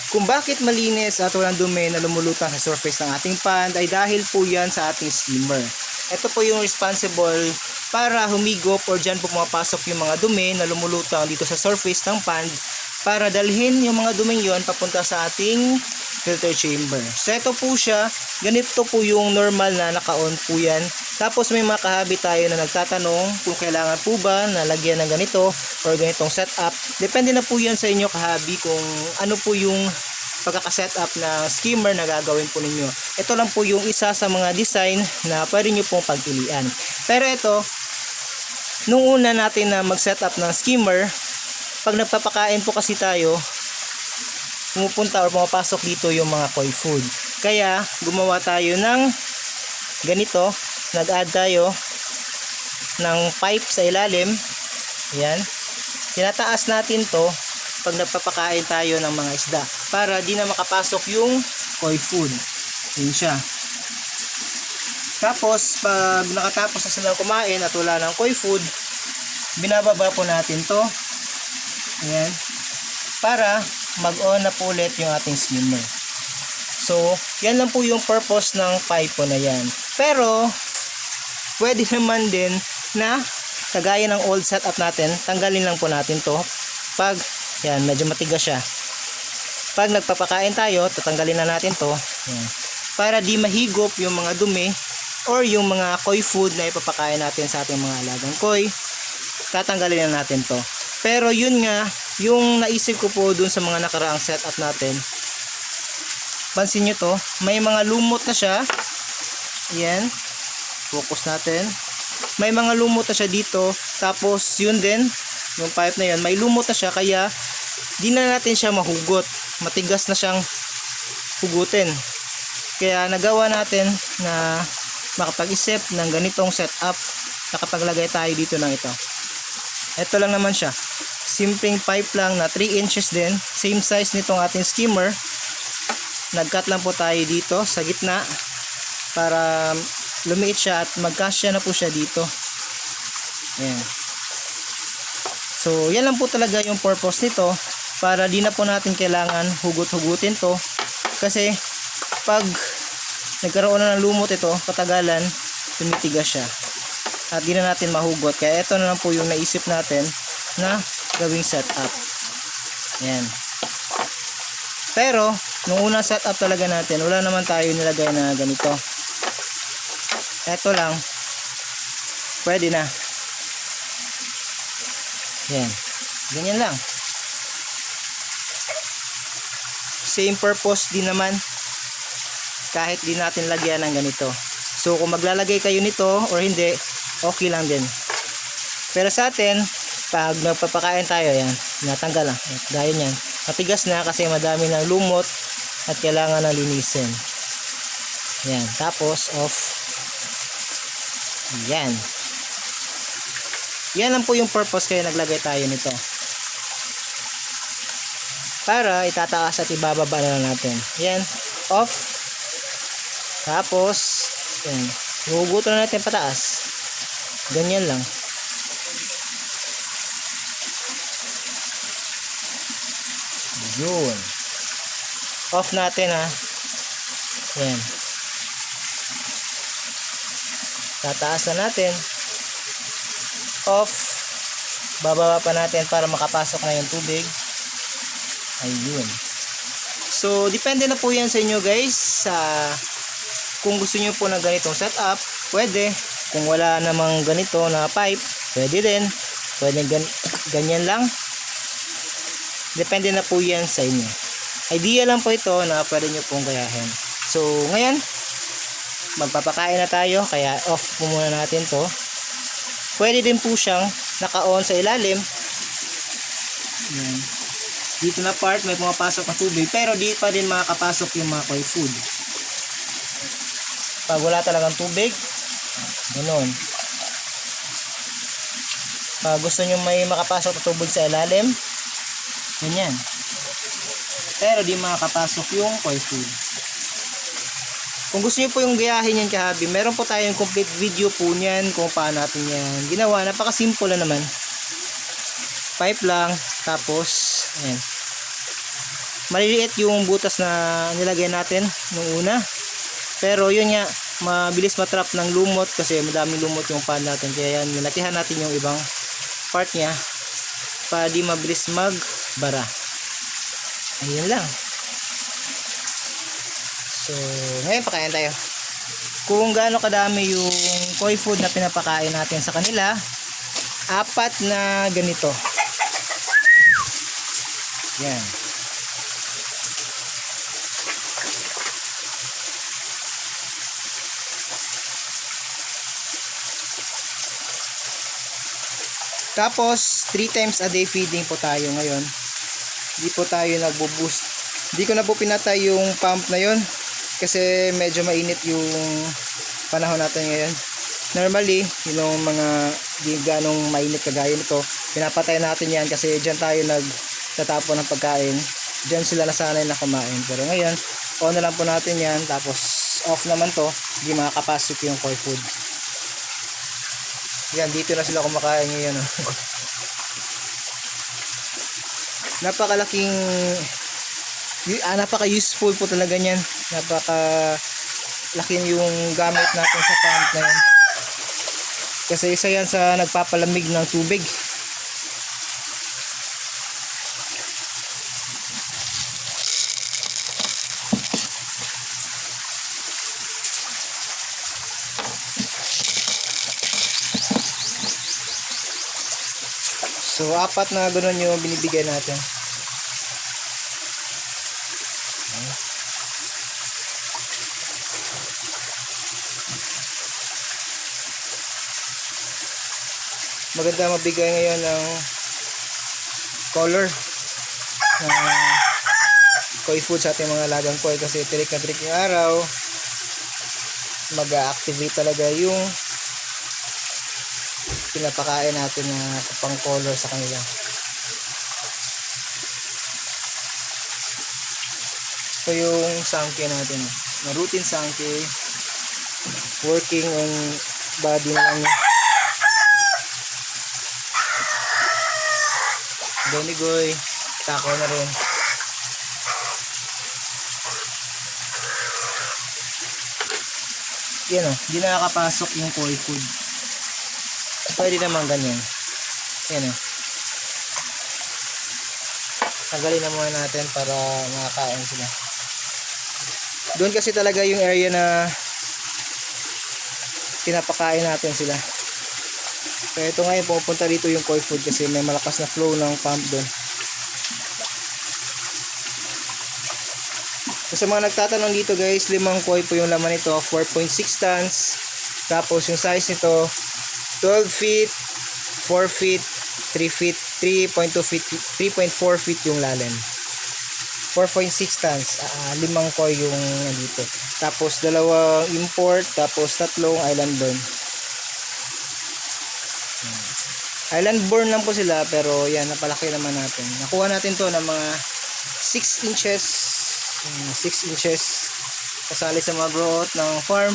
Kung bakit malinis at walang dumi na lumulutang sa surface ng ating pan ay dahil po yan sa ating skimmer. Ito po yung responsible para humigop or dyan po pumapasok yung mga dumi na lumulutang dito sa surface ng pan para dalhin yung mga duming yon papunta sa ating filter chamber. So ito po siya, ganito po yung normal na naka-on po yan. Tapos may mga kahabi tayo na nagtatanong kung kailangan po ba na lagyan ng ganito or ganitong setup. Depende na po yan sa inyo kahabi kung ano po yung pagkaka-setup na skimmer na gagawin po ninyo. Ito lang po yung isa sa mga design na pwede nyo pong pagpilian. Pero ito, nung una natin na mag-setup ng skimmer, pag nagpapakain po kasi tayo, pumupunta or pumapasok dito yung mga koi food. Kaya gumawa tayo ng ganito, nag-add tayo ng pipe sa ilalim. Yan. Tinataas natin to pag nagpapakain tayo ng mga isda para di na makapasok yung koi food. Yun siya. Tapos pag nakatapos na silang kumain at wala ng koi food, binababa po natin to. Yan. Para mag-on na po ulit yung ating skimmer. So, yan lang po yung purpose ng pipe po na yan. Pero, pwede naman din na kagaya ng old setup natin, tanggalin lang po natin to pag yan, medyo matigas siya. Pag nagpapakain tayo, tatanggalin na natin to. Yan. Para di mahigop yung mga dumi or yung mga koi food na ipapakain natin sa ating mga alagang koi, tatanggalin na natin to. Pero yun nga, yung naisip ko po dun sa mga nakaraang setup natin, pansin nyo to, may mga lumot na siya. Yan, focus natin. May mga lumot na siya dito. Tapos yun din, yung pipe na yun, may lumot na siya. Kaya di na natin siya mahugot. Matigas na siyang hugutin. Kaya nagawa natin na makapag-isip ng ganitong setup. Nakapaglagay tayo dito ng ito. Ito lang naman siya. Simpleng pipe lang na 3 inches din. Same size nitong ating skimmer. Nag-cut lang po tayo dito sa gitna para lumiit siya at magkasya na po siya dito. Ayan. So, yan lang po talaga yung purpose nito para di na po natin kailangan hugot-hugutin to. Kasi, pag nagkaroon na ng lumot ito, patagalan, tumitigas siya. At di na natin mahugot. Kaya ito na lang po yung naisip natin na gawing setup. Ayan. Pero, nung unang setup talaga natin, wala naman tayo nilagay na ganito. Ito lang. Pwede na. Ayan. Ganyan lang. Same purpose din naman. Kahit di natin lagyan ng ganito. So, kung maglalagay kayo nito or hindi, okay lang din. Pero sa atin, pag nagpapakain tayo, yan, natanggal lang. Gaya niyan. Matigas na kasi madami ng lumot at kailangan na linisin. Yan. Tapos, off. Yan. Yan lang po yung purpose kaya naglagay tayo nito. Para itataas at ibababa na natin. Yan. Off. Tapos, yan. Hugutin na natin pataas. Ganyan lang. Yun. Off natin ha. Yan. Tataas na natin. Off. Bababa pa natin para makapasok na yung tubig. Ayun. So, depende na po yan sa inyo guys. Kung gusto nyo po ng ganitong setup, pwede. Kung wala namang ganito na pipe, pwede din. Pwede ganyan lang. Depende na po yan sa inyo. Idea lang po ito na pwede nyo pong gayahin. So, ngayon, magpapakain na tayo. Kaya off po muna natin to. Pwede din po siyang naka-on sa ilalim. Yan. Dito na part may pumapasok na tubig. Pero di pa din makakapasok yung mga koi food. Pag wala talagang tubig, ganun. Pag gusto nyo may makapasok na tubig sa ilalim, ganyan. Pero di makakapasok yung koi food. Kung gusto nyo po yung gayahin yan kahabi, meron po tayong complete video po niyan kung paano natin yan ginawa. Napaka-simple na naman. 5 lang, tapos ayan. maliliit yung butas na nilagay natin nung una. Pero yun nga, mabilis matrap ng lumot kasi madaming lumot yung pan natin. Kaya yan, nilakihan natin yung ibang part niya para di mabilis magbara. Ayun lang. So, ngayon pakain tayo. Kung gaano kadami yung koi food na pinapakain natin sa kanila, 4 na ganito. Yan. Tapos 3 times a day feeding po tayo ngayon. Hindi po tayo nagbo-boost. Hindi ko na po pinatay yung pump na yon kasi medyo mainit yung panahon natin ngayon. Normally, yung mga di ganong mainit kagaya nito, pinapatay natin yan kasi dyan tayo nagtatapon ng pagkain. Dyan sila nasanay na kumain. Pero ngayon, on na lang po natin yan. Tapos off naman to, hindi makakapasok yung koi food. Yan, dito na sila kumakain ngayon. Napakalaking napaka-useful po talaga niyan. Napaka-laki yung gamit natin sa pump na yan. Kasi isa yan sa nagpapalamig ng tubig. So, 4 na gano'n yung binibigay natin. Maganda mabigay ngayon ng color ng koi food sa ating mga alagang koi kasi tirik na tirik yung araw. Mag-activate talaga yung pinapakain natin na pang color sa kanila. So yung sangke natin, na routine sangke, working on body na lang. Donigoy, tako na rin. Yan o, hindi nakakapasok yung koi food. Pwede naman ganyan. Yan o. Tanggalin na muna natin para makakain sila. Doon kasi talaga yung area na pinapakain natin sila. Kaya ito ngayon pupunta dito yung koi food kasi may malakas na flow ng pump doon. So, sa mga nagtatanong dito guys, 5 koi po yung laman nito, 4.6 tons. Tapos yung size nito 12 feet, 4 feet, 3 feet, 3.2 feet, 3.4 feet yung lalim. 4.6 tons, 5 koi yung nandito. Tapos 2 import, tapos 3 island born. Island born lang po sila pero yan, napalaki naman natin. Nakuha natin to ng mga 6 inches. 6 inches kasali sa mga growth ng farm.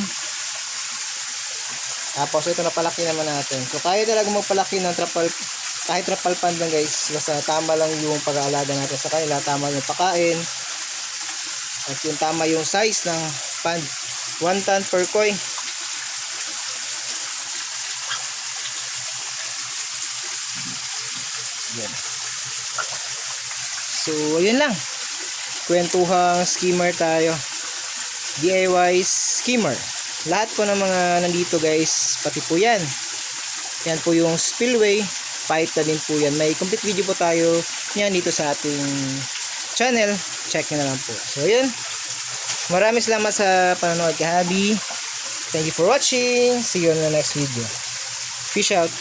Tapos ito napalaki naman natin. So kaya talaga magpalaki ng kahit trapal pan lang guys. Basta tama lang yung pag-aalaga natin sa kanila. Tama yung pakain. At yung tama yung size ng pan. 1 ton per koi. Yan. So ayun lang. Kwentuhang skimmer tayo. DIY skimmer. Lahat po ng mga nandito guys, pati po yan. Yan po yung spillway. Pipe na din po yan. May complete video po tayo yan dito sa ating channel. Check nyo na lang po. So yun. Maraming salamat sa panonood kahabi. Thank you for watching. See you on the next video. Fish out.